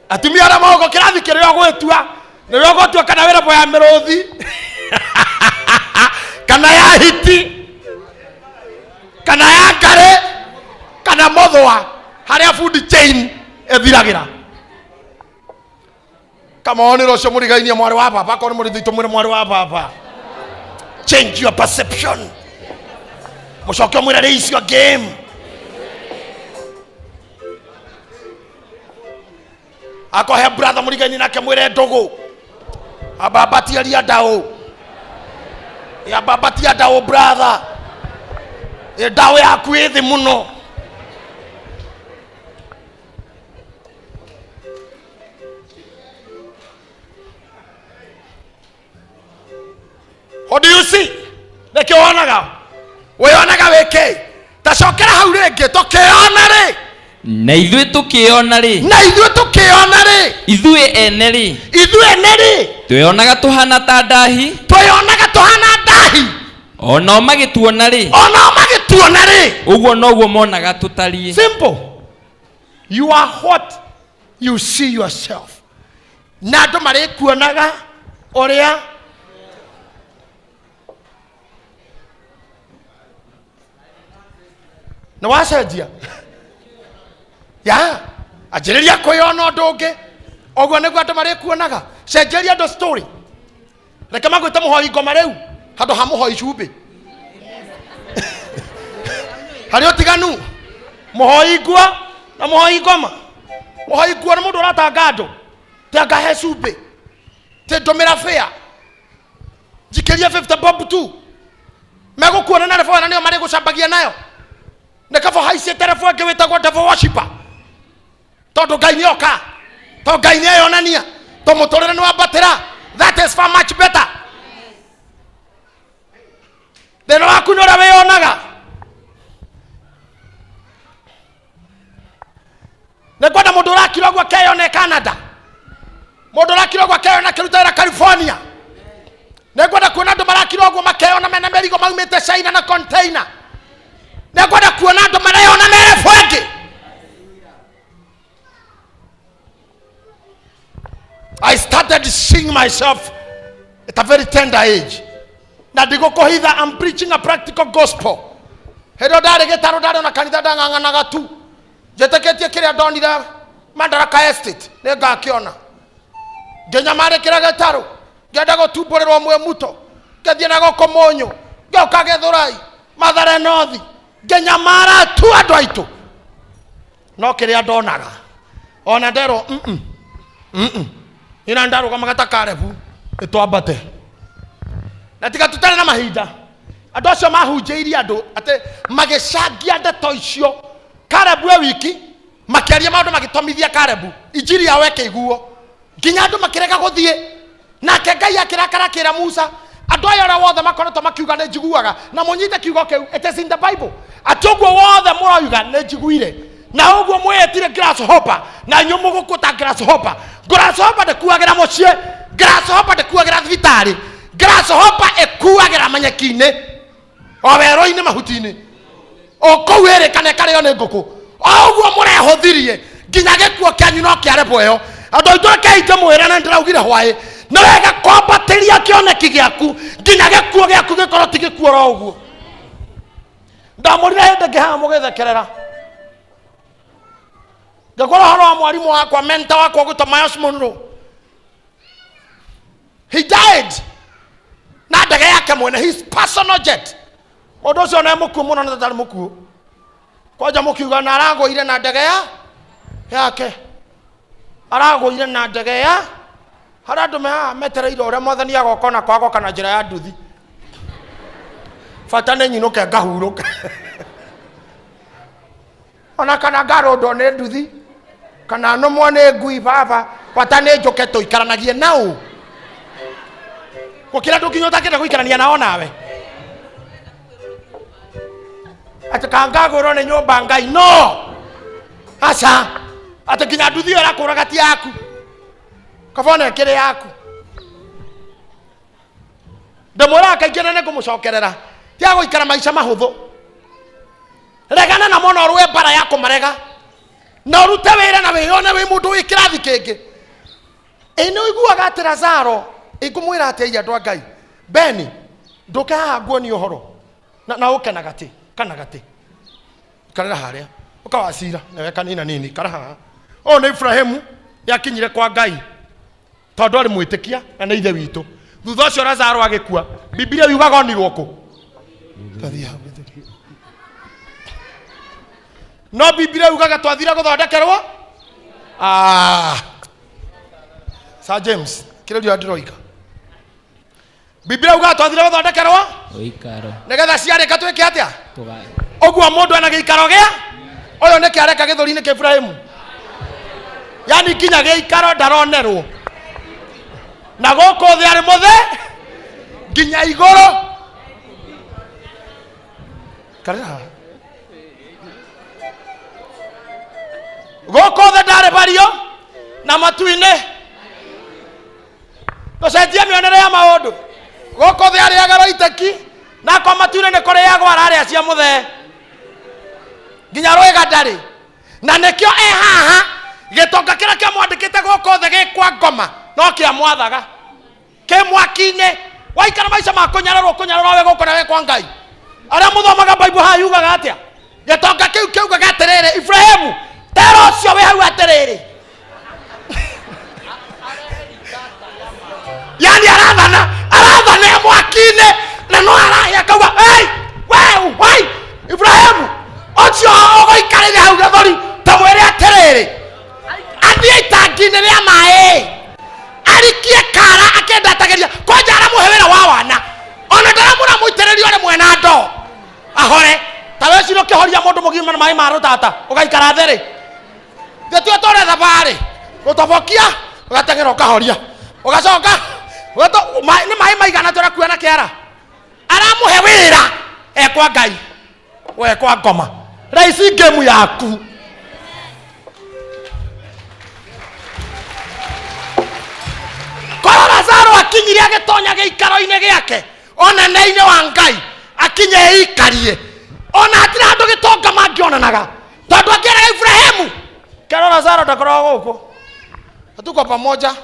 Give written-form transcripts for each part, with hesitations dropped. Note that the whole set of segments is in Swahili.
atumia na moko kirathi kirio gwetua ni we gwetua kana wira boya miruthi kana ya hiti kana ya ngare kana mothwa haria food chain ethiragira kama oni rocio murigainie mwari wa papa ko ni murithito mwiri mwari wa papa. Change your perception. Mucoke mwire raise your game. Akohe brother murigainie nake mwire ndugu ababatia ria ndao ya babatia ndao brother e ndao yaku ithi muno. What do you see? Neke onaga. We onaga weke. Tacokera hau ringi tukiona ri. Na ithuĩ tũkĩona rĩ. Na ithuĩ tũkĩona rĩ. Ithuĩ ene rĩ. Ithuĩ ene rĩ. Twĩonaga tũhana ta ndahi. Twĩonaga tũhana ndahi. Ona magĩtuona rĩ. Ona magĩtuona rĩ. Ũguo noguo monaga tũtariĩ. Simple. You are what you see yourself. Na andũ marĩkuonaga ũrĩa na wacenjia ya ajiriria kwiyona ndungi ogwo niguo andu marikuonaga cenjeria ndo story reke magwite muhoi ngoma riu handu ha muhoi cumbi hari utiganu muhoi ngwa na muhoi ngoma muhoi ngwa ni mundu uratanga andu tanga he cumbi te ndomira fea jikiria 50 bob tu megukuona na refona nio mari gucambagia nayo nekafo haise telefone gewetagwo devil worshiper tondu ngai nioka to ngai ni ayonania to mutorere ni wabatira. That is far much better. Thina waku ni uria wiyonaga nekwenda mundu urakira gwa keyone Canada mundu urakira gwa keyone kirutera California nekwenda kuona andu marakira gwa makeyona mena merigo maumite China na container nekwenda kuona andu marayona mere fwenge. I started seeing myself at a very tender age. Na ndigukuhitha I'm preaching a practical gospel. Hero ndari gitaro ndari na kanitha ndang'ang'anaga tu. Njeteketie kiria ndonira Madaraka Estate ningakiona. Nginyamare kiria gitaro ngenda gutumburirwo mwe muto ngethie na goko monyo ngioka Githurai Mathare North nginyamara tu andu aitu no kiria ndonaga ona ndero ina ndaruga magata Karebu itwambate na tiga tutare na mahinda andu acio mahunjiirie andu ate magicangia ndeto icio Karebu wiki makiaria maundu magitomithia Karebu injiri ya weke iguo nginya andu makirega guthie nake Ngai akirakara kira Musa andu ayo ra wothe makoretwo makiuga ni njiguaga na munyite kiugo kiu it is in the Bible atogwo wothe muroiga ni njiguire na uguo mwetire grasshopper na nyumu gukuta grasshopper grasshopper ndekuagira mucie grasshopper ndekuagira thibitari grasshopper ekuagira manyekine o weroi-ini mahutini o kou erikane kario ni nguku uguo murehuthirie nginya gikuo kianyu no kiarepo yo andu aitu keite mwira na ndiraugire hwai na wega kwambatiria kioneki giaku nginya gikuo giaku gikorwo ti gikuo ro uguo ndamurire hindi ngihaga mugithekerera ngakora horo wa mwarimu wakwa mentor wakwa gwitwo Mayos Monroe he died na ndege yake mwene his personal jet mundu ucio na mukuo muno na tatari mukuo kwanja mukiuga na aragoire na ndege yake aragoire na ndege ya hara andu metereire uria mwathani agokona kwago kana njira ya nduthi bata nĩ nyinuke ngahurũka ona kana ngarondo nĩ nduthi kana nũmwo nĩ ngui baba bata nĩ njũke tũikaranagie nao gũkĩra ndũkinya ũtakĩenda gũikarania nao nawe atĩ kangagũrwo nĩ nyũmba Ngai no aca atĩ nginya nduthi ĩyo ĩrakũraga ti yaku kabona ĩkĩrĩ yaku ndĩmwĩraga kaingĩ na nĩngũmũcokerera tia gũikara maica mahũthũ regana na mono rwe bara ya kũmarega na urute wira na wiyone wi mundu wi kirathi kingi ino iguaga ati Lazaro ikumwira ati iya ndwa Ngai Beni ndukahangwo ni uhoro na ukenaga ti kana gati karera haria ukawacira na kanina nini karaha o na Ibrahimu yakinyire kwa Ngai tondu ari mwitikia na ni ithe witu thutha ucio Lazaro agikua Biblia yugaga onirwo ku tathia no Biblia yugaga twathira guthondekerwo Sir James kile ndio ndiroika Biblia yugaga twathira guthondekerwo Oikaro negetha ciarika twike atia tugae ogwa mundu ana giikaro gia oyo ne kiareka githuri-ini kia Ibrahimu yani kinya giikaro ndaronerwo na goko thi ari muthe nginya iguru karira goko thi ndari bario na matu-ini tucenjie mionere ya maundu goko thi ari agaro iteki na kwa matu-ini ni kuri yagwa arari acia muthe nginya rwega ndari na nikio haha gitonga kira kia mwandikite goko thi gikwa ngoma no kia mwathaga ke mwaki-ini waikara maica ma kunyararwo we goko na kwa Ngai aria muthomaga Bible ha yugaga atia gitonga kiu kiugaga atiriri Ibrahimu tero cio we hau atiriri yani arathana mwaki-ini na no arahia kauga hey we Ibrahimu ocio ogoikarire hau githuri ta mwire atiriri athie itangi-ini ria mai arikie kara akendatageria koja aramuhe wira wa wana ona ndaramura muitiririo ari mwena ndo ahore ta we ciro kihoria mundu mugima na mai maro tata ugaikara theri thitwe tore thabari gutobokia ugatengera ukahoria ugacoka weto ni mai maigana tora kuena kiara aramuhe wira ekwa Ngai we kwa ngoma raisi ngemu yaku kora Lazaro akinyire agitonya giikaro-ini giake ona nei-ini wa Ngai akinye ikarie ona atira andu gitonga mangionanaga tondu akieraga Ibrahimu kero Lazaro ndakoragwo guku atuko pamoja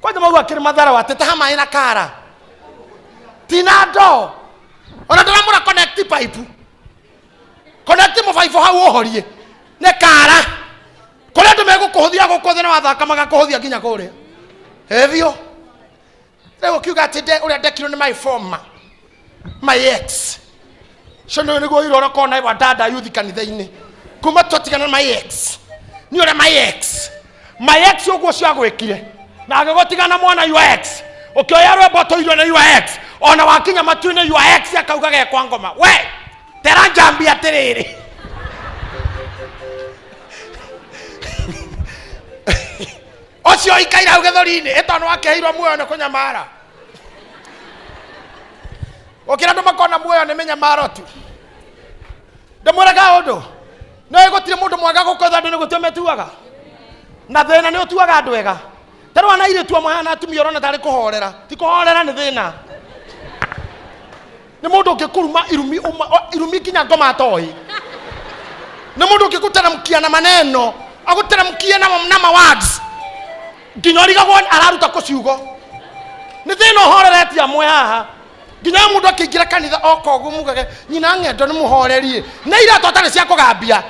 kwanza mau akiri mathara watete hama ina kara tinado ona ndaramura connect pipe connect mo pipe hau uhorie ne kara kore ndu megukuhuthia gukuthina wathaka magakuhuthia nginya kuria hethio leo kiuga tinde uria ndekirwo ni my former my ex shono niguo iroro kona iwa dada youth kanitha-ini kuma twatigana my ex ni uria my ex uguo cio agwikire na agigotigana mwana your ex ukioya rwembo toirwo ni your ex ona wakinya matu-ini your ex akauga gekwa ngoma we tera njambi atiriri ocio ikaira hau githuri-ini etono wakeheirwo muoyo ni kunyamara ukira andu makona muoyo ni minyamaro tu ndamwiraga undu no gutire mundu mwega gukotha andu ni gutio metuaga na thina ni utuaga andu ega tarwa na ire tu amwana atumia urona tari kuhorera ti kuhorera ni thina ni mundu ukikuruma irumi kinya ngoma atoi ni mundu ukikuteramkia na maneno aguteramkia na mawords nginya rigagwo araruta kuciugo ni thina uhorereti amwe haha nginya mundu akiingira kanitha okogu mugage nyina ng'endo ni muhorerie na ira totari cia kugambia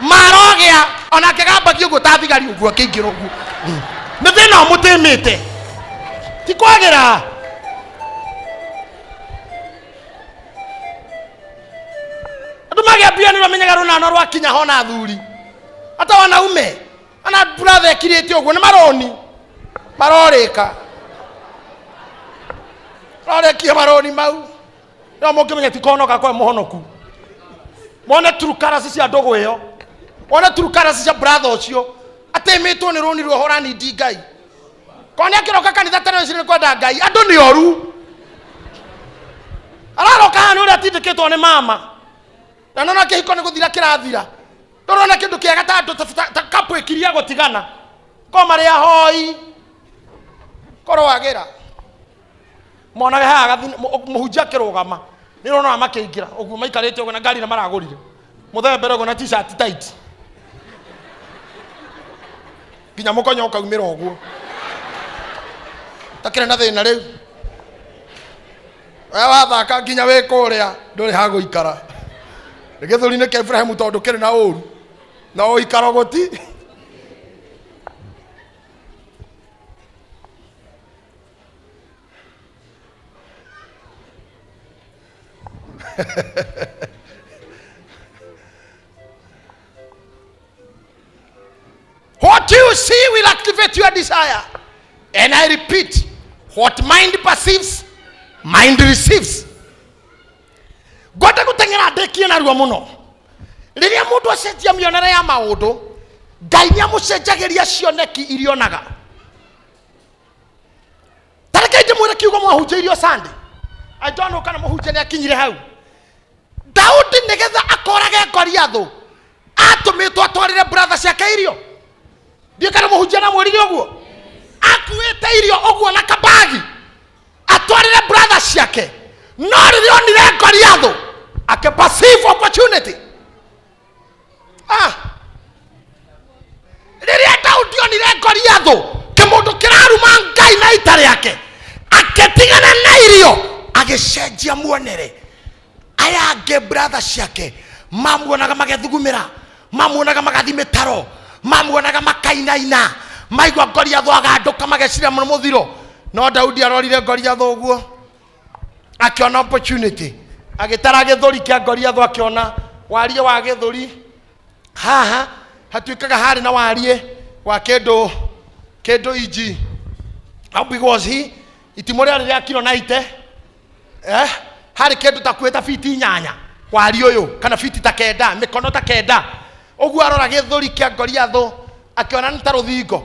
marogia ona kigambagio gutathigari uguo kiingira uguo ni thina umutimite ti kwagira andu magiambia ni bamenyaga runano rwakinya hona thuri hata wanaume ana brother ekirite uguo ni maroni marorika rorekia maroni mau no mukimenya ti konoka kwa muhonoku mona turukara cia ndogo iyo ona turukara cia brother ucio atemetwo ni roni rwo horani ndi Ngai kone akiroka kanitha tene cire kwenda Ngai andu ni oru araroka hano uri atindikitwo ni mama na nona kihiko ni guthira kirathira ndorona kindu kiega ta andu kapu ikiria gutigana ko mari ahoi koro wagira mona haga muhunjia kirugama ni rona makiingira uguo maikarite uguo na ngari na maragurire muthembe rogo na t-shirt tight ginya mukonyo kaumira uguo takire na thina riu wathaka ginya we kuria nduri hago ikara githuri-ini kia Ibrahim tondu kiri na uru na o ikara goti What you see will activate your desire. And I repeat, what mind perceives, mind receives. Gwata gutengera ndekie na ruo muno. Riria mundu acenjia mionere ya maundu, Ngai niamucenjagiria cioneki irionaga. Tareke ndimwire kiugo mwahunjeirio Sunday. I don't know kana muhunjia ni akinyire hau. Daudi nigetha akorage Goliathu atumitwo atwarire brother ciake irio. Ndio kana muhunjia na mwirire uguo. Akuite irio uguo na kabagi atwarire brother ciake. No riria onire Goliathu ake perceive opportunity. Riria Daudi onire Goliathu kimundu kiraruma Ngai na ita riake aketigana na irio agicenjia muonere. Aya ange brother ciake mamuonaga magethugumira, mamuonaga magathi mitaro, mamuonaga makainaina, maigua Goliathu aganduka magecira muthiro. No Daudi arorire Goliathu uguo akiona opportunity, agitara githuri kia Goliathu akiona warie wa githuri haha hatuikaga hari na warie wa kendo iji. How big was he? Itimoria riria kilo 90 hari kendo takweta fiti nyanya warie uyu kana fiti ta kenda mikono ta kenda uguo arora githuri kia Goliathu akiona ntaruthingo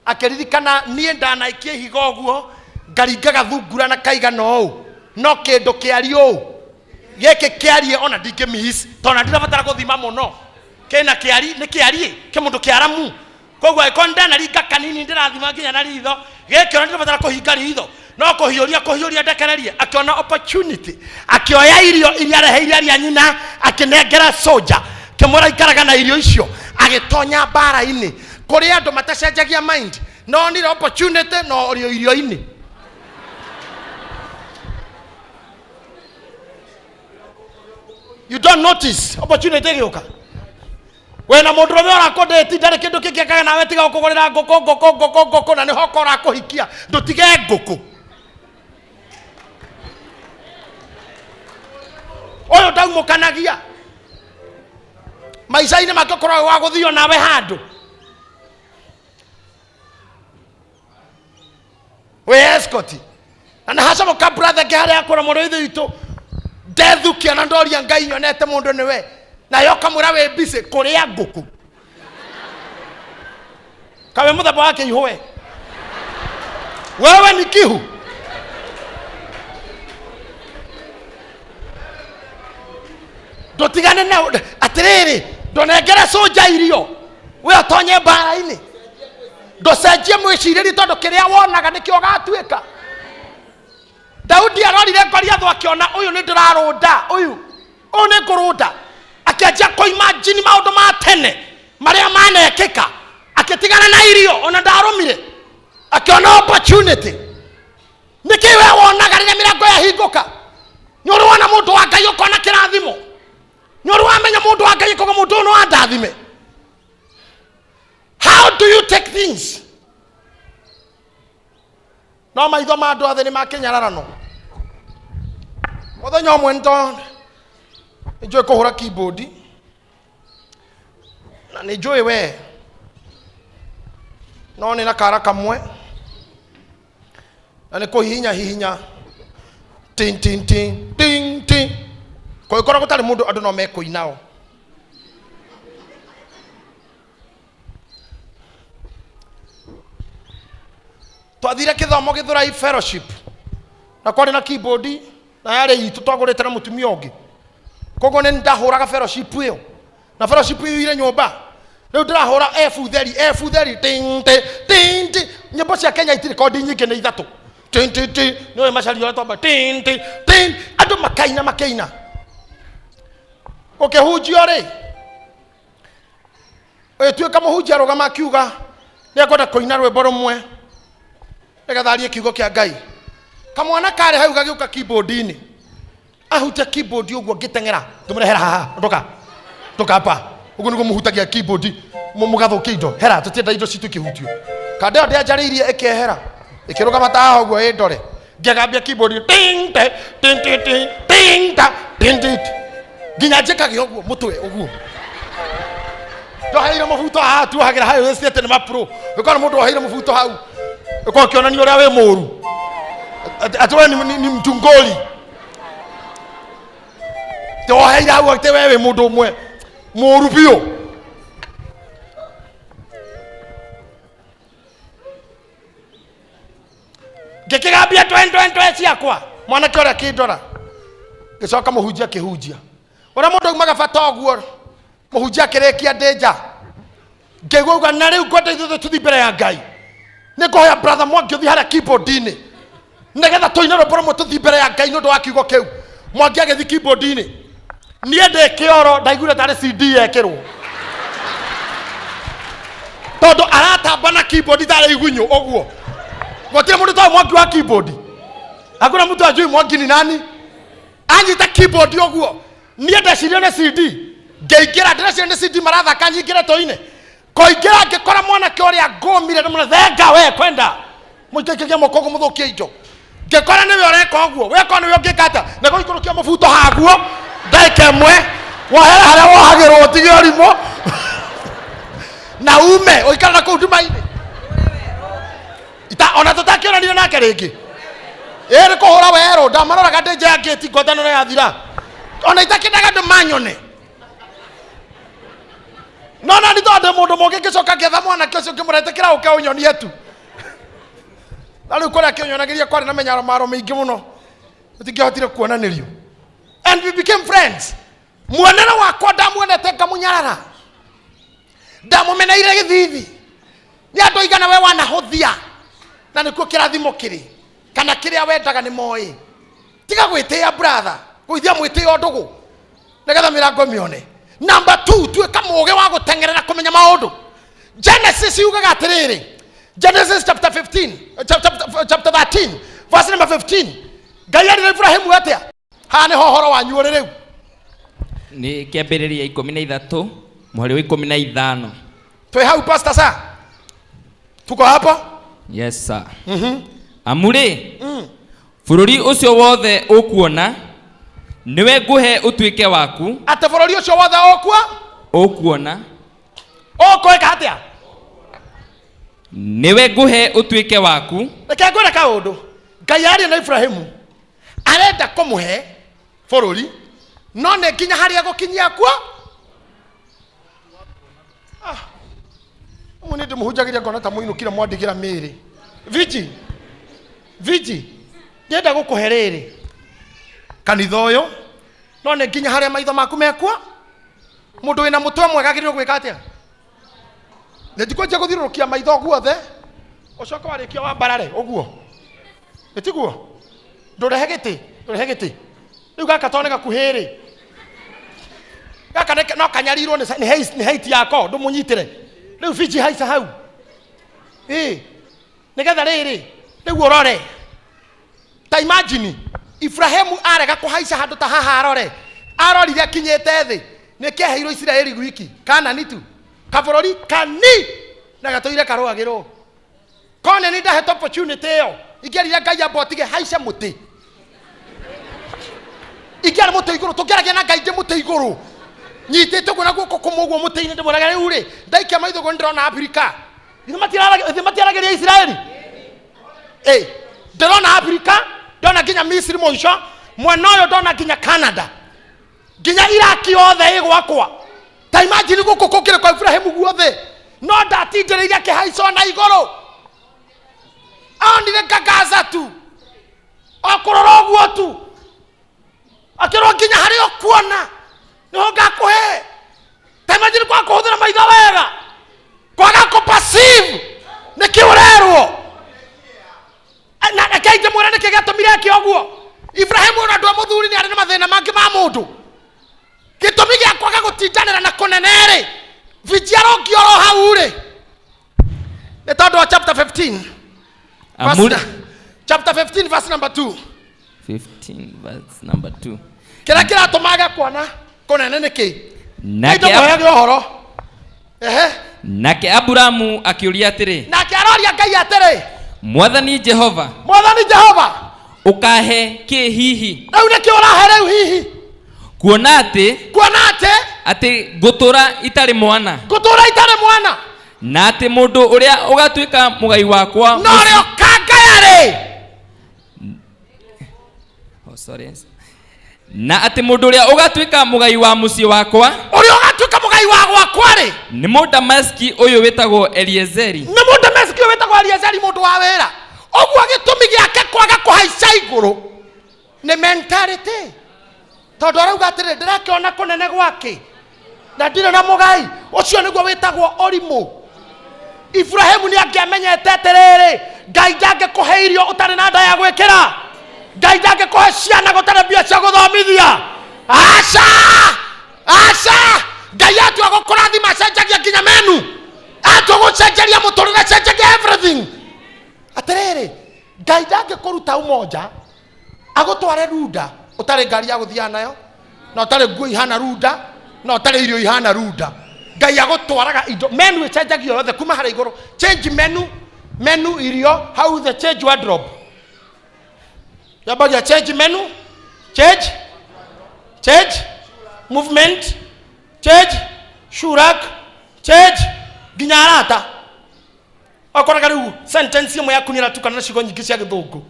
akiririkana nie ndanaikie higo uguo ngaringaga thungura na kaiga no no kendo kiario geke kiarie ona ndinge miss tona ndirabatara guthima muno kena kiari ni kiarie kimundu kiaramu kogwa ikonda na ringa kanini ndirathima nginya na ritho geke ona ndirabatara kuhinga ritho no kuhiuria ndekererie akiona opportunity akioya irio iria reheire aria nyina akinengera soldier kimura ikaraga na irio icio agitonya bara-ini kuri andu matacenjagia mind no ni opportunity no irio-ini. You don't notice opportunity gioka wena mundu rome ora kodeti ndari kindu kingekaga nawe tiga ukugurira ngoko na ni hokora kuhikia ndutige ngoko oyo ndaumukanagia maica-ini makikorwo wa guthio nawe handu we escort na haca muka brother ngihari akora mundu ithu itu ndethukia na ndoria Ngai nyonete mundu niwe na yoka mura we busy kuria nguku kawe muthemba wake ihwe wewe ni kihu ndotigane na atiriri ndonengere soja irio we atonye bara-ini ndocenjie mwiciriri tondu kiria wonaga nikio gatuika. Daudi arorire Goliathu akiona uyu ni ndirarunda uyu ni kurunda akianjia kuimagine maundu ma tene maria manekika akitigana na irio ona ndarumire akiona opportunity nikiwe wonaga riria mirango yahinguka ni urwana mundu wa Ngai ukona kirathimo ni urwamenya mundu wa Ngai kogo mundu no andathime. How do you take things? No maitho ma andu othe ni makinyararano muthenya umwe nto njui kuhura keyboard na ni njui we no ni na kara kamwe na ni kuhihinya tin tin tin ting ting ko ikora gutari mundu andu no mekuinao twathire kithomo githurai fellowship na kwari na keyboard na yare itu twagurite na mutumia ungi kogo ni ndahuraga fellowship iyo na fellowship iyo ire nyumba riu ndirahura F theri ting ting ting nyimbo cia Kenya itiri kodi nyingi ni ithatu ting ting ting no macari ora tomba ting ting ting andu makaina ukihunjio ri oyo tuwe kama hujia rogama kiuga ni akwenda koina rwimbo rumwe nigatharie kiugo kia Ngai kamwana kare hau gagiuka keyboard-ini ahutia keyboard uguo ngitengera tumurehera haha ndoka hapa uguo niguo muhutagia keyboard mugathukia indo hera tutienda indo citu kihutio kande onde ajariirie ikehera ikirugama ta uguo indore ngegambia keyboard ting ting ting ting ting ting ting ginya njikage uguo mutwe uguo ndoheire mubuto haha tuhagira hayo wesiete ni mapro ukona mundu oheire mubuto hau uko kionania uria we muru atwe ni mtungoli ndoheire hau ate wewe mundu umwe muru bio ngekigambia twendwe ciakwa mwana kioria kindora gicoka muhunjia kihunjia ora mundu umaga bata oguo muhunjia kirekia ndeja ngegauga na riu kwenda ithuothe tuthi mbere ya Ngai nikuhoya brother Mwangi uthi haria keyboard-ini nigetha tuine rwimbo rumwe tuthi mbere ya Ngai nundu wa kiugo kiu Mwangi agithi keyboard-ini nie ndi kioro ndaiguire tari CD yekirwo tondu aratamba na keyboard tari igunyu uguo gotire mundu ta Mwangi wa keyboard hakuna mtu ajui Mwangi ni nani anyita keyboard uguo nie ndeciria ni CD ngeigira ndeciria ni CD marathaka nyingire toine koingira ngikora mwana kioria ngomire ndimuna thenga we kwenda muikekeria mokongo muthukie indo ngikora niwe ureka uguo we kona niwe ngikata nego ikurukia mubuto haguo ndaike mwe wahera haria wohagirwo tigio rimo na ume uikara na kunduma-ini ita ona tutakiranire nake ringi eri kuhura wero ndamaroraga ndi nja ngiti ngwataniro yathira ona itakindaga ndumanyone nona ni tondu mundu mungi ngicoka ngetha mwana kicio ngimurete kirau kia unyonie tu na riu kuria kiunyonagiria kwari na menyaro maro maingi muno utingihotire kuonanirio and we became friends mwanene wakwa ndamuonete ngamunyarara ndamumeneire githithi ni andu igana we wanahuthia na nikuo kirathimo kiri kana kiria wendaga ni moi tiga gwitia brother gwithia mwitia ndugu nigetha mirango mione number 2 tuwe kamuge wa gutengerera kumenya maundu Genesis yugaga atiriri Genesis chapter 15 chapter 13 verse number 15 Ngai ari Ibrahimu atia hane hohoro wanyu riu ni kiambiriria 13 muhari wa 15 twe hau pastor sa tuko hapa yes sir amuri bururi ucio wothe ukuona niwe nguhe utuike waku ate bururi ucio wothe ukuona okoeka atia niwe nguhe utuike waku reke ngwire kaundu Ngai ari na Ibrahimu arenda kumuhe bururi no ne nginya haria gukinyia kwa mune ndi muhunjagiria ngona ta muinukira mwandigira miri viji ndenda gukuhe riri kanitha uyu no ne nginya haria maitho maku mekwa mundu wina mutwe mwega agiriro gwika atia ndikwenje guthirurukia maitho guothe ucoka warikia wa barare uguo etiguo ndurehe giti riu gaka tone gakuhiri gaka no kanyarirwo ni haiti yako ndumunyitire riu viji haisa hau nigetha riri riu urore ta imagine Ibrahimu arega kuhaica handu ta haha arorire akinyete thi nikeheirio Isiraeli gwiki kana nitu kaburori kani na gatoire karwagirwo kone ni ndahe opportunity yo igerire Ngai abotige haica muti igere muti iguru tugeragia na Ngai muti iguru nyitite kuna guko kumuguo muti-ini ndimuraga riu ri ndaikia maitho go ndirona Afrika ithe matiarageria Isiraeli ndirona Afrika ndona nginya Misiri muico mwena uyu ndona nginya Canada nginya Iraki yothe igwakwa ta imagine guko kukire kwa Ibrahimu guothe no ndatindireire akihaico na iguru onire Gaza tu okurora uguo tu akirwo nginya hari okuona niho ngakuhe ta imagine kwa kuhuthira maitho wega kwaga kupasive nikiurerwo na kaite mwera nikigatumire akioguo Ibrahimu na ndwa muthuri ni ari na mathina mangi ma mundu gitumi gia kwaga gutindanira na kunenere Vijiaro kioro haure. The third one, chapter 15. Chapter 15, verse number 2. 15, verse number 2. Kila tomaga kuona kona neneke. Nake Aburamu akiuria atiri. Nake aroria Ngai atiri. Mwathani Jehova. Ukahe ki hihi. Au niki urahe riu hihi. Kuona ati gutura itari mwana. Na ati mundu uria ugatwika mugai wakwa. No rio kangayari. Oh sorry. Na ati mundu uria ugatwika mugai wa muci wakwa. Uria ugatwika mugai wakwa ri. Ni Mudamaski uyu wetagwo Eliezeri. Mundu wa wira. Ogwo gitumi giake kwaga kuhaica iguru. Ni mentality. Tondu arauga atiri ndirakiona kunene gwake. Na ndire na mugai. Ucio niguo wetagwo orimu. Ibrahimu ni angiamenyete atiriri. Ngai ndangikuhe irio utari na nda ya gwikira. Ngai ndangikuhe ciana gutari mbia cia guthomithia. Aca! Ngai atu agukurathima cenjagia nginya menu. Atu gucenjeria muturire cenjagia everything. Atiriri, Ngai ndangikuruta umoja agutware runda utari ngari ya guthia nayo na utari nguo ihana runda na utari irio ihana runda. Ngai agutwaraga indo menu cenjagio yothe kuma hari iguru. Change menu irio, how the change wardrobe. Yabaga change menu, change movement, change shurak, change ginyarata. Akoraga riu sentence imwe yakunira tukana na cigo nyingi cia githungu.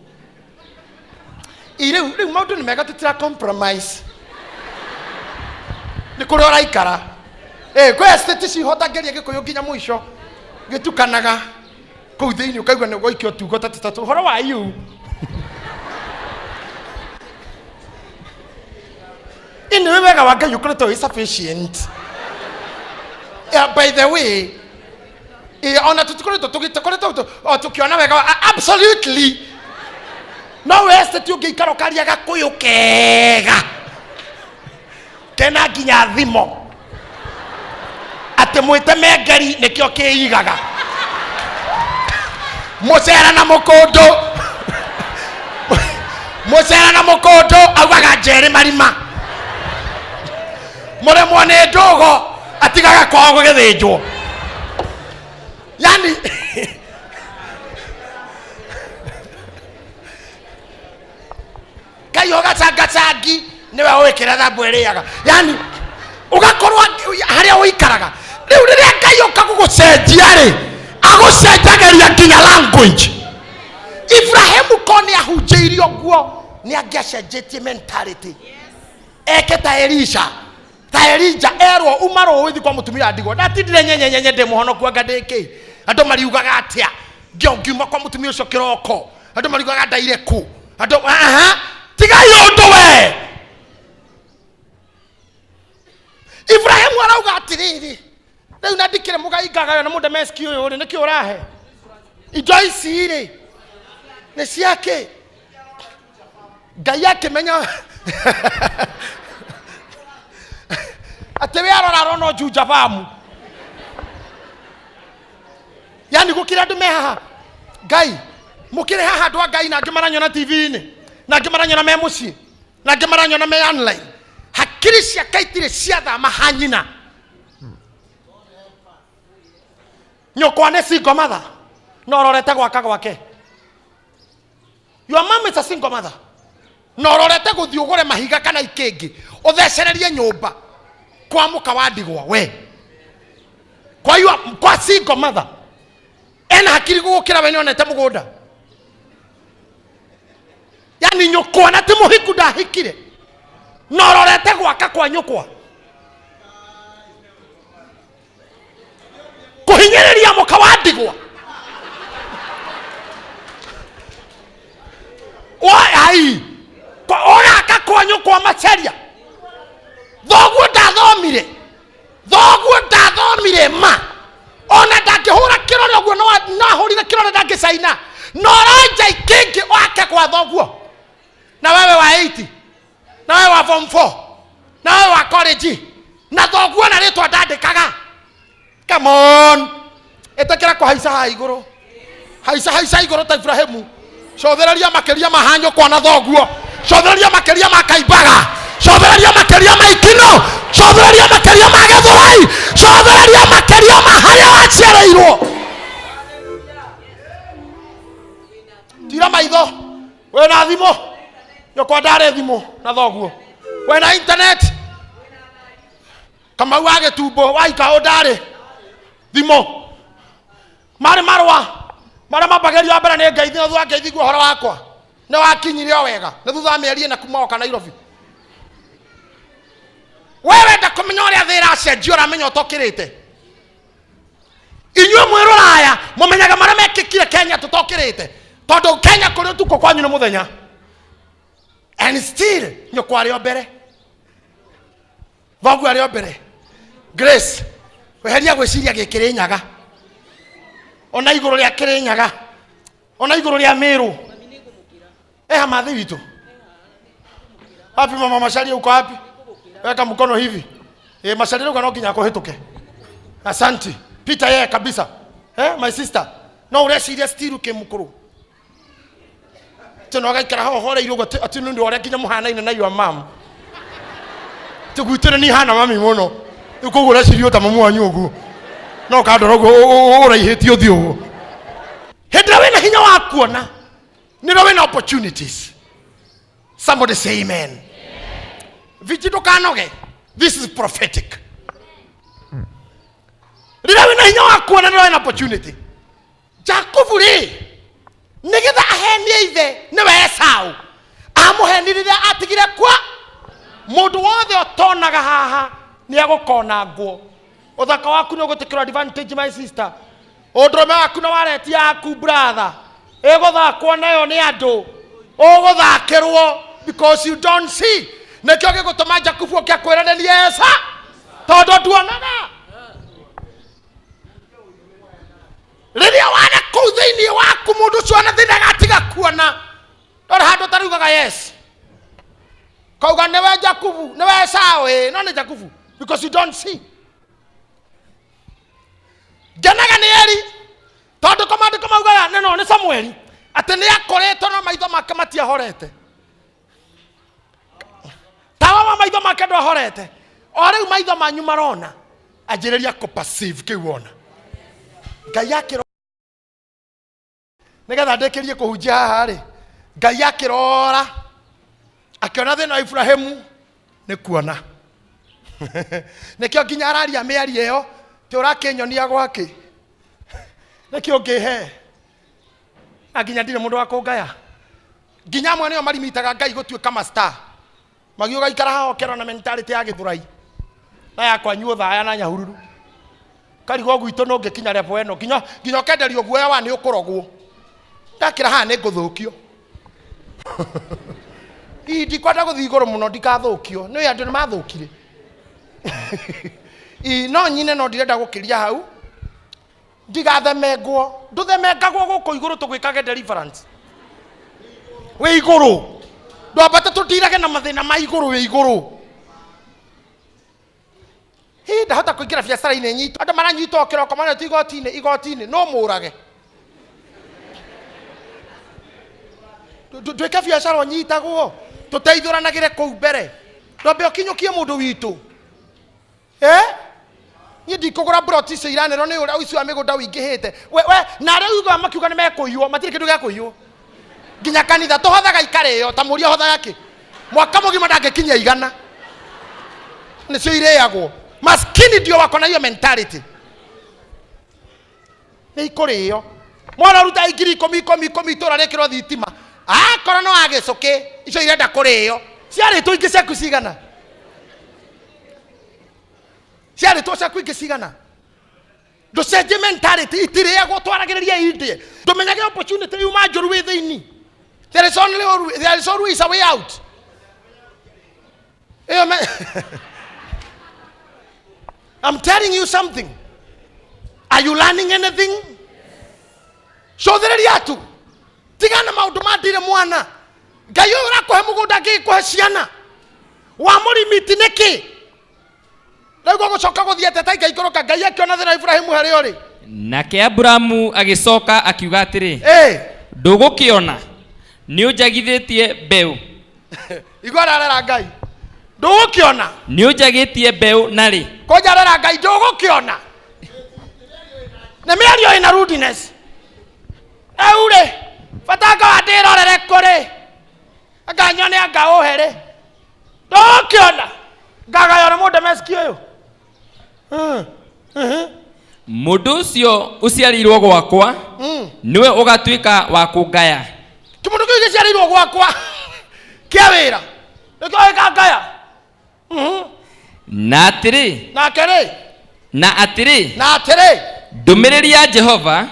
Riu maundu ni mega tutira compromise. Ni kuri oraikara. Kwa state cihotangeria gikuyu nginya mwisho. Gitukanaga. Kuu thiini ukaigwa ni goikio tugo tatatu. Horo wa you. Ini wega wanga yukoreto is sufficient. By the way, ona tutikoreto tukiona wega absolutely. No weste tu gikaro karia gakuyu kega. Kena ginya thimo. Ate mwite megari nikio kiigaga. Mucera na mukondo augaga njeri marima. Mure mwone ndogo atigaga kwao gugithinjwo. Yani kayo gacangacangi niwe wikira thambu iriaga. Yani ugakorwa haria uikaraga. Riu riria Ngai ukagugucenjia ri agucenjageria nginya language. Ibrahimu koni ahunjiirio guo ni angiacenjetie mentality. Eke ta Elisha ta Elijah erwo umaro withi kwa mutumia ndigwa ndatindire nyenyenyenye ndi muhonoku anga ndiki. Andu mariugaga atia ngiuma kwa mutumia ucio kiroko. Andu mariugaga ndaire ku. Andu tigai undu we. Ibrahimu arauga atiriri. Riu ndikire mugai ngagayo na Mudamaski uyu ri niki urahe. Indo ici ri ni ciake. Ngai akimenya atewe arora no juja bamu. Yani gukira ndu mehaha Ngai mukire haha ndwa Ngai na ngimaranyo na TV ini na ngimaranyo na memuci na ngimaranyo na me online. Hakiri cia kaitire cia thama hanyina. Nyokwa ne single mother no rorete gwaka gwake. Your mom is a single mother. No rorete guthi ugure mahiga kana ikengi uthecererie nyumba kwa muka wa ndigwa we. Kwa hiyo kwa single mother ena hakiri gukira we nionete mugunda. Yani nyokwa na ti muhiku ndahikire no rorete gwaka kwa nyokwa kuhinyiriria muka wa ndigwa. Ai kwa ora kakwanyo kwa macheria thoguo ndathomire ma ona ndangihura kirore uguo no ahurire kirore ndangicaina no ranja ikingi wake kwa thoguo. Na wewe wa 80 na wewe wa form 4 na wewe wa college na thoguo na ritwa ndandikaga Come on. Etakira kwa haica iguru. Haica iguru ta Ibrahimu. Cothereria makeria mahanyo kwa na thoguo. Cothereria makeria makaimbaga. Cothereria makeria maikino. Cothereria makeria magethoi. Cothereria makeria maharia waciareirwo. Tira maitho. We na thimo. Nyoko ndare thimo na thoguo. We na internet. Kama wage tumbo waika ndare. Thimo. Mari marwa. Mara mabagerio mbere ne ngeithi no thwa ngeithi guo horo wakwa. Ne wakinyire o wega. Ne thutha meri na kuma oka Nairobi. Wewe nda kumenya ria thira cenjio ra menyo tokirite. Inyuĩ mwĩ Rũraya mũmenyaga marĩa mekĩkire Kenya tũtokĩrĩte tondũ Kenya kũrĩ ũtukũ kwanyu nĩ mũthenya and still nyũkwa arĩ o mbere thoguo arĩ o mbere. Grace weheria gwĩciria gĩkĩrĩ nyaga ona igũrũ rĩa kĩrĩ nyaga ona igũrũ rĩa Mĩrũ eha mathi witũ wapi mama Macharia uko wapi? Weka mkono hivi Macharia uko no kinya kũhĩtũke. Asante Peter yeye kabisa. My sister. No ureciria still kimukuru. Tino gaikara ho hore irugo ati nundu ore kinya muhanaine na your mom. Tugutire ni hana mami muno. Ukugura cirio ta mamu wanyu ugu. No ka ndorogo uraihitio thio. Hindra we na hinya wa kuona. Niro we na opportunities. Somebody say amen. Vijido kanoge. This is prophetic. Rira we na hinya wa kuona niro we na opportunity. Jacob ri nigetha ahenie ithe niwe Esau amuhenirire atigire kwa mundu wothe otonaga haha ni agukona nguo uthaka waku ni ugutikira advantage my sister udrume waku na wareti yaku brother eguthakwo nayo ni andu uguthakirwo because you don't see nekio gigutuma Jacob okiakwirania Esa tondu nduonaga riria wana kuthini waku mundu cio thina gatiga kuona ndora handu tarugaga yes kauga newe Jacob newe Esau no ni Jacob because you don't see genaga ni eri tondu komandiko maugaga no ni Samueli ati ni akoretwo no maitho make matiahorete tawa maitho make ndwahorete o riu maitho manyu marona anjiriria ko perceive kiwona Ngai akiro nigetha ndekerie kuhunjia haha ri Ngai akirora akiona thina Ibrahimu ni kuona nikio nginya araria miari iyo ti urakinyonia gwake nikio ngihe aginya ndire mundu wa kungaya nginya mwe niyo marimitaga Ngai gutuika master magiuga ikara haho kero na mentality ya githurai na yakwa nyu thaya na nyahururu karigo gwito no ngikinya level eno nginya kenderio guoya wa ni ukurogwo ndakira haha ni nguthukio idi kwenda guthi iguru muno ndikathukio no andu ni mathukire no nyine no ndirenda gukiria hau ndigathemengwo nduthemengagwo guku iguru tugwikage deliverance we iguru ndwambate tutirage na mathina ma iguru we iguru ndahota kuingira biacara-inĩ nyitu andũ maranyitwo kĩroko manetwo igoti-inĩ no mũrage twĩke biacara ũnyitagwo tũteithũranagĩre kũu mbere ndwambe ũkinyũkie mũndũ witũ niĩ ndikũgũra broti icio iranĩrwo nĩ ũrĩa ũcio wa mĩgũnda ũingĩhĩte we na arĩa ugaga makiuga nĩ mekũiywo matirĩ kĩndũ gĩa kũiywo nginya kanitha tũhothaga ikarĩo ta mũria hothaga kĩ mwaka mũgima ndangĩkinyia 100 nĩcio irĩagwo maskini ndio wako na hiyo mentality ni ikurio mwana ruta ingiri 10 tora rekiro thitima akora no agecoke icio irenda kurio ciarĩ tu ingiceku cigana ciarĩ tu ceku ingicigana nducenjie mentality itirĩagwo twaragĩrĩria indie ndumenyage opportunity yuma njũru wĩ thĩini there is always a way out I'm telling you something. Are you learning anything? So there you tu. Tigana maundu mandire mwana. Ngai urakuhe mugunda ngikuhe ciana. Wa muri miti niki. rĩu gũcoka gũthiĩte ta igaikũrũka Ngai akĩona thĩna Ibrahimu harĩ ori nake Aburamu agicoka akiuga atiri ndũgũkĩona nĩ ũnjagithĩtie mbeũ igua rarera Ngai ndũgũkĩona nĩ ũnjagĩtie mbeũ narĩ kũnjarera Ngai ndũgũkĩona na mĩario ĩna rudeness rĩu rĩ batanga wandĩrorere kũrĩ anga nyone anga ũhere ndũgũkĩona ngagayona mũndũ meski ũyũ mũndũ ũcio ũciarĩirwo gwakwa niwe ũgatuĩka wa kũngaya kĩmũndũ kĩu gĩciarĩirwo gwakwa kĩa wĩra nĩkĩo gĩkangaya na atĩrĩ na atĩrĩ ndũmĩrĩri ya Jehova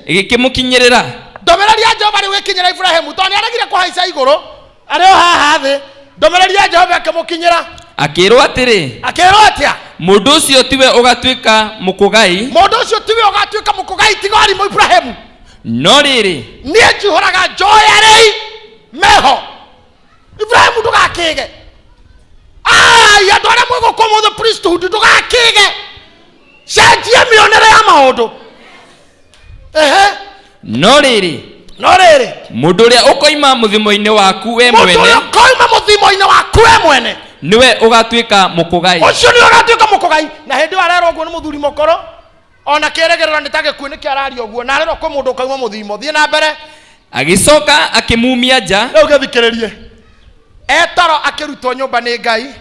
ĩgĩkĩmũkinyĩrĩra ndũmĩrĩri ya Jehova rĩu ĩkinyĩra Ibrahimu tondũ nĩaregire kũhaica igũrũ arĩ o haha thĩ ndũmĩrĩri ya Jehova ĩkĩmũkinyĩra akĩrwo atĩa mũndũ ũcio tiwe ũgatuĩka mũkũgai tiga warimũ Ibrahimu no rĩrĩ niĩ njihũraga njoya rĩi meho Ibrahimu ndũgakĩge andũ arĩa mwĩgũkwo mũthĩ priesthood ndũgakĩge cenjia mĩonere ya maũndũ no rĩrĩ mũndũ ũrĩa ũkoima mũthimo-inĩ waku we mwene niwe ũgatuĩka mũkũgai ũcio nĩ ũgatuĩka mũkũgai na hĩndĩ ĩyo arerwo ũguo nĩ mũthuri mũkoro ona kĩerĩgĩrĩra nĩ ta gĩkuũ nĩ kĩararia ũguo na arerwo kwĩ mũndũ ũkauma mũthimo thiĩ na mbere agĩcoka akĩmumia nja rĩu gĩthikĩrĩrie etoro akĩrutwo nyũmba nĩ Ngai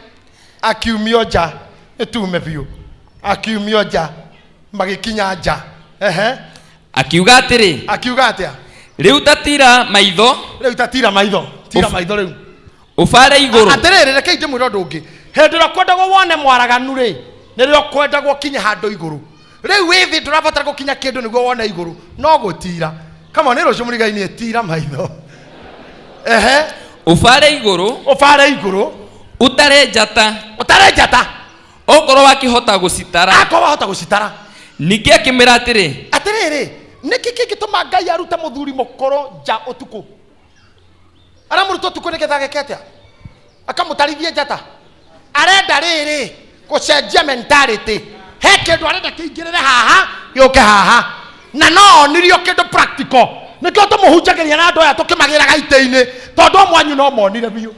akiumio nja ĩtume biũ akiumio nja magĩkinya nja akiuga atĩa rĩu tatira maitho rĩu ũbare igũrũ atĩrĩrĩ reke ndĩmwĩre ũndũ ũngĩ hĩndĩ ĩrĩa kwendagwo wone mwaraganu rĩ nĩrĩo kwendagwo kinye handũ igũrũ rĩu wĩ thĩ ndũrabatara gũkinya kĩndũ nĩguo wone igũrũ no gũtira kama nĩ rũciũ mũrigai-inĩ tira maitho ũbare igũrũ ũtare njata okorwo wakĩhota gũcitara ningĩ akĩmĩra atĩrĩrĩ nĩkĩ kĩngĩtũma Ngai arute mũthuri mũkoro nja ũtukũ aramũruta ũtukũ nĩgetha ageke atĩa akamũtarithie njata arenda rĩrĩ gũcenjia mentality he kĩndũ arenda kĩingĩrĩre haha gĩũke haha na no nirio kĩndũ practical nĩkĩo tũmũhunjagĩria na andũ aya tũkĩmagĩraga itĩ-inĩ tondũ mwanyu no monire biũ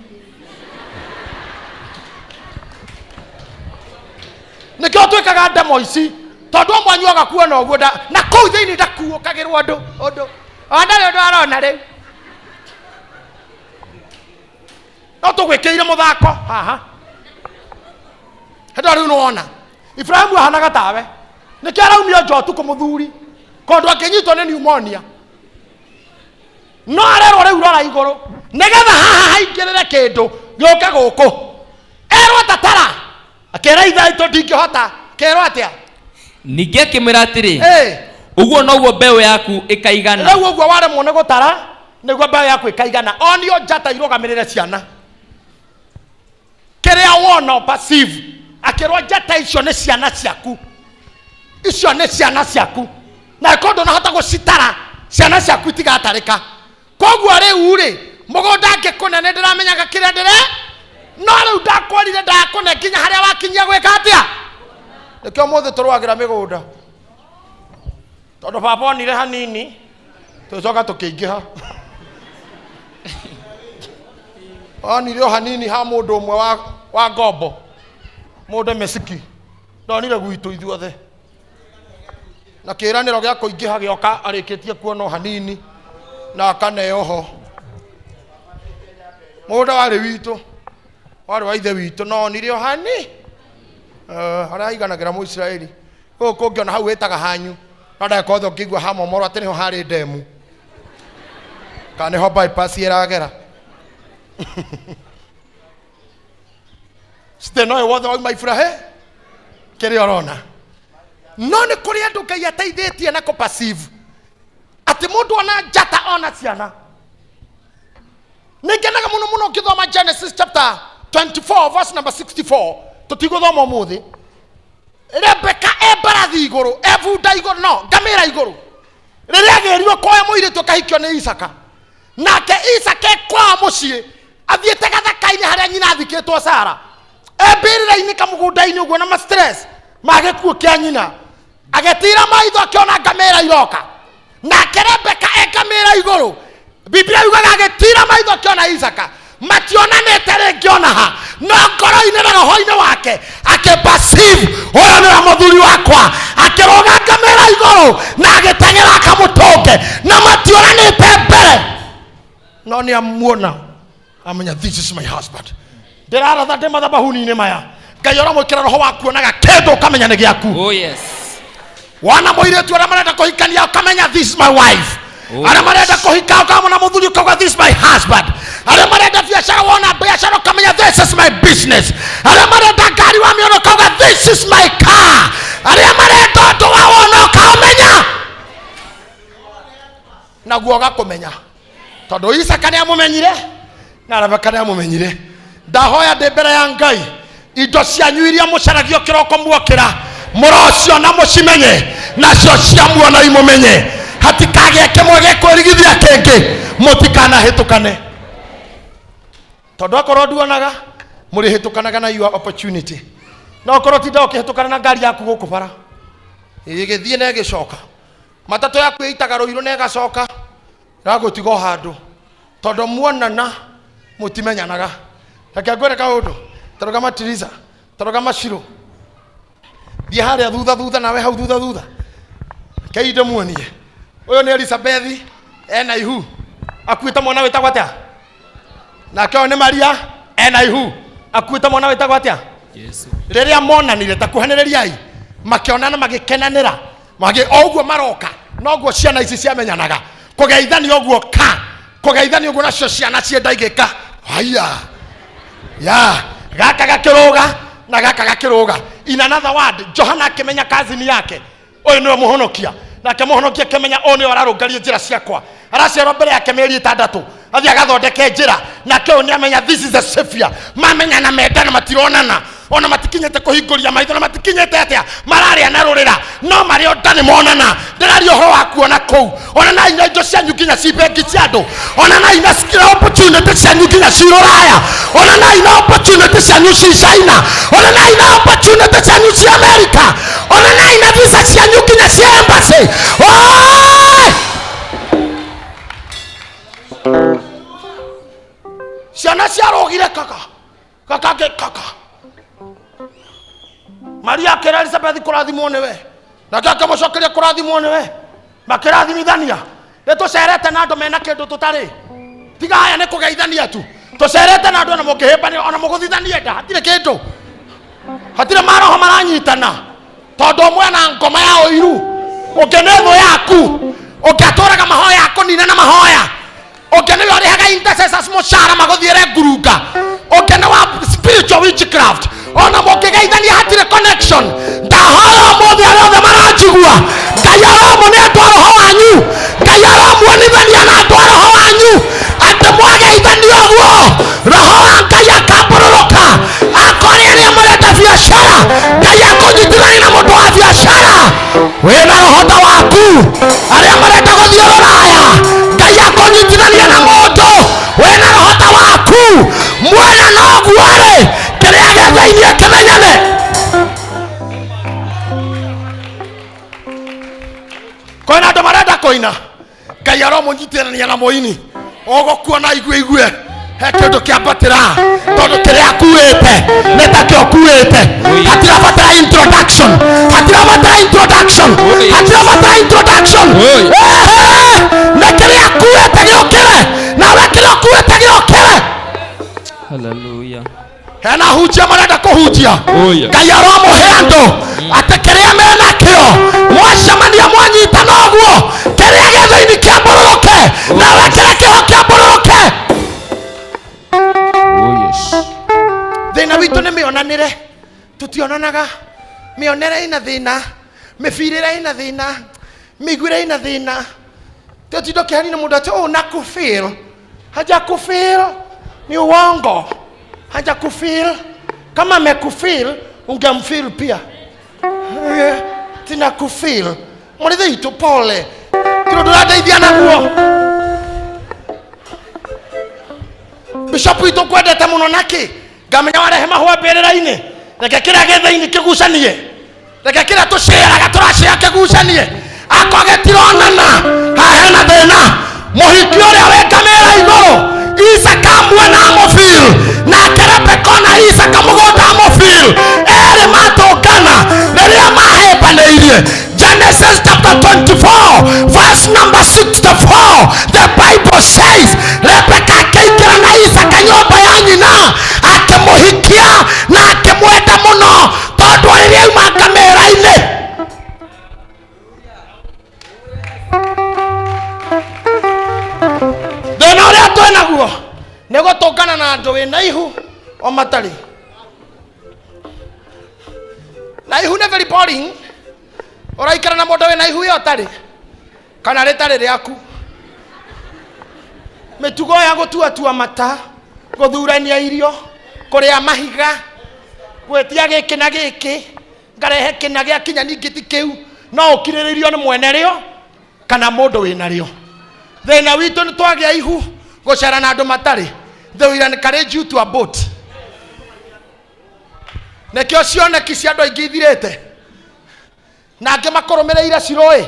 nĩkĩo twĩkaga ndemo ici tondũ mwanyu agakuona ũguo na kũu thĩinĩ ndakuũkagĩrwo ũndũ onarĩ ũndũ arona rĩu no tũgwĩkĩire mũthako haha hĩndĩ rĩu nĩwona Ibrahimu ahanaga tawe nĩkĩo araumio nja ũtukũ mũthuri kondũ akĩnyitwo nĩ pneumonia no arerwo rĩu rora igũrũ nĩgetha haha haingĩrĩre kĩndũ gĩũke gũkũ erwo tatara akĩra ithaitũ ndingĩhota kerwo atĩa ningĩ akĩmwĩra atĩrĩ ũguo noguo mbeũ yaku ĩkaigana rĩu ũguo waremwo nĩ gũtara nĩguo mbeũ yaku ĩkaigana onio njata irũgamĩrĩre ciana kĩrĩa wona passive akĩrwo njata icio nĩ ciana ciaku na ĩkorwo ndũnahota gũcitara ciana ciaku itigatarĩka koguo rĩu rĩ mũgũnda ngĩkũnene ndĩramenyaga kĩrĩa no rĩu ndakwĩrire ndakũne nginya harĩa wakinyia gwĩka atĩa nĩkĩo mũthĩ tũrũagĩra mĩgũnda tondũ baba onire hanini tũcoka tũkĩingĩha onire o hanini ha mũndũ ũmwe wa ngombo mũndũ mesiki ndonire gwitũ ithuothe na kĩĩranĩro gĩa kũingĩha gĩoka arĩkĩtie kuona hanini na akaneo ho mũndũ warĩ witũ warĩ wa ithe witũ no onire o hani harĩa aiganagĩra Mũisiraeli gũkũ ũngĩona hau wĩtaga hanyu no ndagĩka othe ũngĩigua hamomorwo atĩ nĩho harĩ ndemu kana nĩho bypass ĩragera steno ĩ wothe wauma Ibrahimu kĩrĩa ũrona no nĩ kũrĩ andũ Ngai ateithĩtie na passive atĩ mũndũ ona njata ona ciana nĩngenaga mũno ũkĩthoma Genesis chapter 24 verse number 64 tũtigũthoma ũmũthĩ Rebeka ebarathi igũrũ ebunda igũrũ no ngamĩra igũrũ rĩrĩa agĩrirwo koya mũirĩtu akahikio nĩ Isaka nake Isaka kwa mũciĩ athiĩte gathaka-inĩ harĩa nyina athikĩtwo Sara ebirira-ini kamugunda-ini uguo na stress magikuo kia nyina agetira maitho akiona ngamira iroka na Rebeka engamira iguru. Biblia yugaga agetira maitho akiona Isaka mationanite ringi ona ha, no ngoro-ini na roho-ini wake akipasive uyu ni muthuri wakwa, akiroga ngamira iguru na agitengera akamutunge na mationanite mbere, no ni amuona amenya this is my husband. Ndiraratha ndi mathabahuni-ini maya Ngai uramwikira roho waku onaga kindu ukamenya ni giaku. Oh yes. Wana muiretu aria marenda kuhikania ukamenya this is my wife. Aria marenda kuhika ukamona muthuri ukauga this is my husband. Aria marenda biashara wona biashara ukamenya this is my business. Aria marenda gari wamiona ukauga this is my car. Aria marenda undu wawona ukamenya na guoga kumenya tondu Isaka ni amumenyire na Rebeka ni amumenyire. Ndahoya ndi mbere ya Ngai indo cianyu iria mucaragio kiroko muokira murocio na mucimenye nacio ciamuona imumenye hatikage kimwe gikwirigithia kingi mutikana hitukane tondu akorwo nduonaga muri hitukanaga na your opportunity no korwo tinda ukihitukana na ngari yaku guku bara igithie na igicoka matatu yaku itaga ruiru na igacoka ragutigo handu tondu muonana mutimenyanaga. Reke ngwire kaundu taruga matiriza taruga maciro thie haria thutha nawe hau thutha keinde muonie uyu ni Elizabeth ena ihu akuite mwana witagwo atia na kyo ni Maria ena ihu akuite mwana witagwo atia Yesu. Riria monanire ta kuhaniririai makionana magikenanira magi oguo maroka noguo ciana ici ciamenyanaga kugeithania oguo kugeithania oguo nacio ciana cienda igika haya ya gaka gakiroga na gaka gakiroga. In another word, Johana akimenya kazini yake uyu niwe muhonokia na akimuhonokia akimenya uyu niwe ararungaria njira ciakwa araciarwo mbere yake mieri 6 athie agathondeke njira na kyo ni amenya this is a savior. Mamenya na mendana matironana ona matikinyete kuhinguria maitho na matikinyete atia mararia na rurira no mari ondani monana ndirari uhoro wa kuona kou ona na ina indo cianyu nginya cibengi cia andu ona na ina skill opportunity cianyu nginya ciruraya ona na ina opportunity cianyu ci China ona na ina opportunity cianyu ci America ona na ina visa cianyu nginya ci embassy. Ciana ciarogire kaka Maria akira Elizabeth kurathimwo niwe nake akamucokeria kurathimwo niwe makirathimithania nitucerete na andu mena kindu tutari tiga aya ni kugeithania tu tucerete na andu na mukihibania ona muguthithania nda hatire kindu hatire maroho maranyitana tondu mwe na ngoma ya uiru ukenetho yaku ukaturaga mahoya yako nina na mahoya ukene yori haga intercessors mushara magothiere ngurunga ukene wa spiritual witchcraft ona mukigeithania hatire connection ndahoya mothe arothe maranjigua Ngai aramone andu a roho wanyu Ngai aramuonithania na andu a roho wanyu ati mwageithania guo roho wa Ngai akaburuluka akori aria marenda biashara Ngai akunyitithania na mundu wa biashara wina roho ta waku aria marenda guthie ruraya Ngai akunyitithania na mundu wina roho ta waku mwena noguo ri kiria gethainie kimenyane koina andu marenda koina Ngai aramunyitithania na muini ugukuona igue he kindu kiambatira tondu kiria akuite netakio akuite hatira batara introduction na kiria akuite giokire na we kiria akuite giokire. Hallelujah. Hena hujia marenda kuhujia Ngai aramuhe andu ati kiria mena kio mwacemania mwanyita noguo kiria gethaini kiambururuke na we kiria kiho kiambururuke. Thina witu ni mionanire tutionanaga mionere ina thina mifirire ina thina miguire ina thina tutindo kihani na mundu ati nakufeel haja kufeel ni uongo haja kufeel kama amekufeel ungemfeel pia tina kufeel murithe itu pole kiro nduradeithia naguo Bishop itu kwendete muno naki ngamenya warehe mahua mbĩrĩra-inĩ reke kĩrĩa gĩthĩ-inĩ kĩgucanie reke kĩrĩa tũcĩraga tũracĩra kĩgucanie akwa gĩtironana haha hena thĩna mũhiki ũrĩa wĩ ngamĩra igũrũ Isaka mwena amũfil nake Rebeka na Isaka mũgũnda amũfil erĩ matũngana rĩrĩa mahĩmbanĩirie. Genesis chapter 24 verse number 64 the Bible says Rebeka akĩingĩra na Isaka nyũmba ya nyina akĩmũhikia na akĩmwenda mũno tondũ rĩrĩa auma ngamĩra-inĩ. Thĩna ũrĩa twĩnaguo nĩ gũtũngana na andũ wĩna ihu o matarĩ na ihu nĩ very boring. Ũraikara na mũndũ wĩna ihu ũtarĩ kana rĩtarĩ rĩaku. Mĩtugo ya gũtuatua mata, gũthurania irio, kũrĩa mahiga, gwĩtia gĩkĩ na gĩkĩ, ngarehe kĩna gĩa kinya ningĩ ti kĩu, no ũkirĩrĩrio nĩ mwene rĩo kana mũndũ wĩna rĩo. Thĩna witũ nĩ twagĩa ihu gũcera na andũ matarĩ. They will encourage you to abort. Nekĩo cioneki cia andũ aingĩ ithirĩte na angĩ makũrũmĩrĩire cirũĩ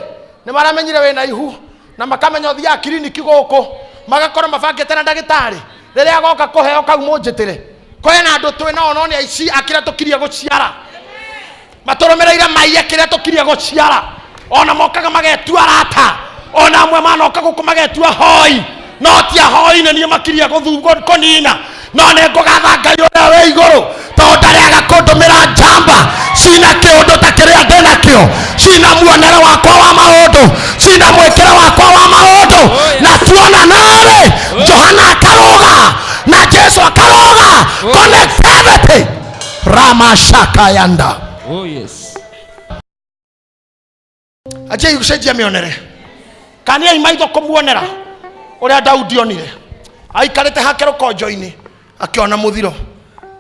nĩ maramenyire wĩna ihu na makamenya ũthiaga kiriniki gũkũ magakorwo mabangĩte na ndagĩtarĩ rĩrĩa agoka kũheo kau mũnjĩtĩre. Kwĩna andũ twĩnao no nĩ aici akĩrĩa tũkirie gũciara matũrũmĩrĩire maiye kĩrĩa tũkirie gũciara ona mokaga magetua rata ona amwe manoka gũkũ magetua hoi no ti hoi nĩ niĩ makirie kũnina no nĩ ngũgatha Ngai ũrĩa wĩ igũrũ tondũ ndarĩaga kũndũmĩra njamba cina kĩũndũ ta kĩrĩa ndĩ nakĩo cina muonere wakwa wa maũndũ cina mwĩkĩre wakwa wa maũndũ na tuona narĩ Johana akarũga na Jesu akarũga connectivity ramashaka yanda. Oh yes. Aje yucenjia mĩonere kaniai maitho kũmuonera ũrĩa Daudi onire aikarĩte hake rũkonjo-inĩ akĩona mũthiro.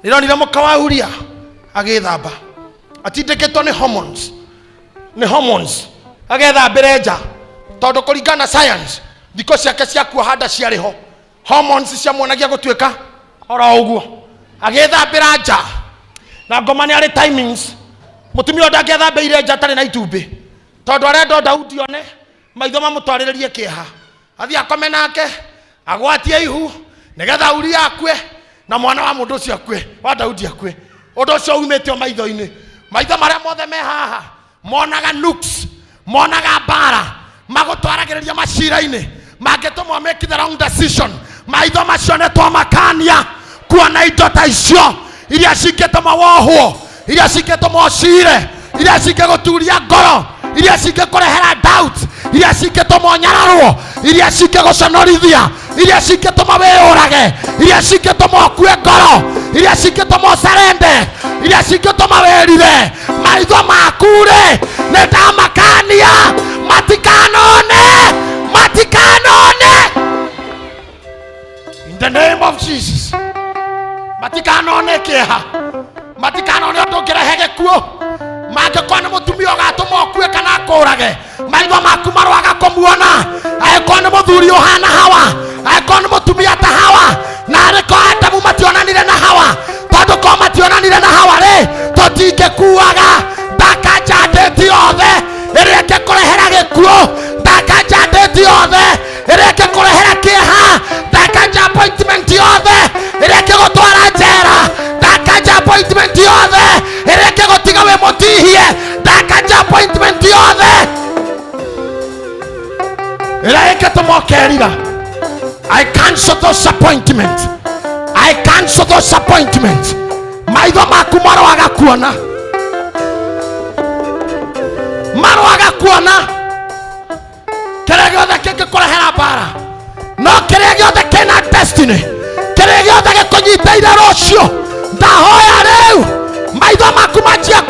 Nĩronire mũka wa Uria agĩthamba atindĩkĩtwo nĩ hormones agethambĩre nja tondũ kũringana na science thikũ ciake cia kuoha nda ciarĩ ho hormones ciamuonagia gũtuĩka oro ũguo agĩthambĩra nja na ngoma nĩ arĩ timings. Mũtumia ndangĩethambĩire nja atarĩ na itumbĩ tondũ arenda Daudi one maitho mamũtwarĩrĩrie kĩeha athiĩ akome nake agwatie ihu nĩgetha Uria akue na mwana wa mũndũ ũcio akue wa Daudi akue. Ũndũ ũcio umĩte o maitho-inĩ maitho marĩa mothe me haha monaga nooks monaga mbara magũtwaragĩrĩria macira-inĩ mangĩtũmwo make the wrong decision. Maitho macio nĩ twamakania kuona indo ta icio iria cingĩtũma wohwo iria cingĩtũma ũcire iria cingĩgũturia ngoro iria cingĩkũrehera doubt iria cingĩtũma ũnyararwo iria cingĩgũconorithia iria cingĩtũma wĩyũrage iria cingĩtũma ũkue ngoro iria cingĩtũma ũcarende iria cingĩtũma wĩrire. Maitho maku-rĩ nĩ ndamakania matikanone in the name of Jesus. Matikanone kĩeha matikanone ũndũ ũngĩrehe gĩkuũ mangĩkorwo nĩ mũtumia ũgatũma ũkue kana akũrage. Maitho maku maroaga kũmuona angĩkorwo nĩ mũthuri ũhana Hawa angĩkorwo nĩ mũtumia ta Hawa na arĩkorwo Adamu mationanire na Hawa tondũ korwo mationanire na Hawa-rĩ tũtingĩkuaga. Ndakanja yothe ĩrĩa ĩngĩkũrehera gĩkuũ ndakanja yothe ĩrĩa ĩngĩkũrehera kĩeha ndakanja appointment yothe ĩrĩa ĩngĩgũtwara njera ndakanja appointment yothe ĩrĩa ĩngĩgũtiga wĩ mũtihie ndakanja appointment yothe ĩrĩa ĩngĩtũma ũkerira. I cancel those appointments. I cancel those appointments. Maitho maku maroaga kuona kĩrĩa gĩothe kĩngĩkũrehera mbara no kĩrĩa gĩothe kĩna destiny kĩrĩa gĩothe gĩkũnyiteire rũciũ ndahoya rĩu maitho maku manjia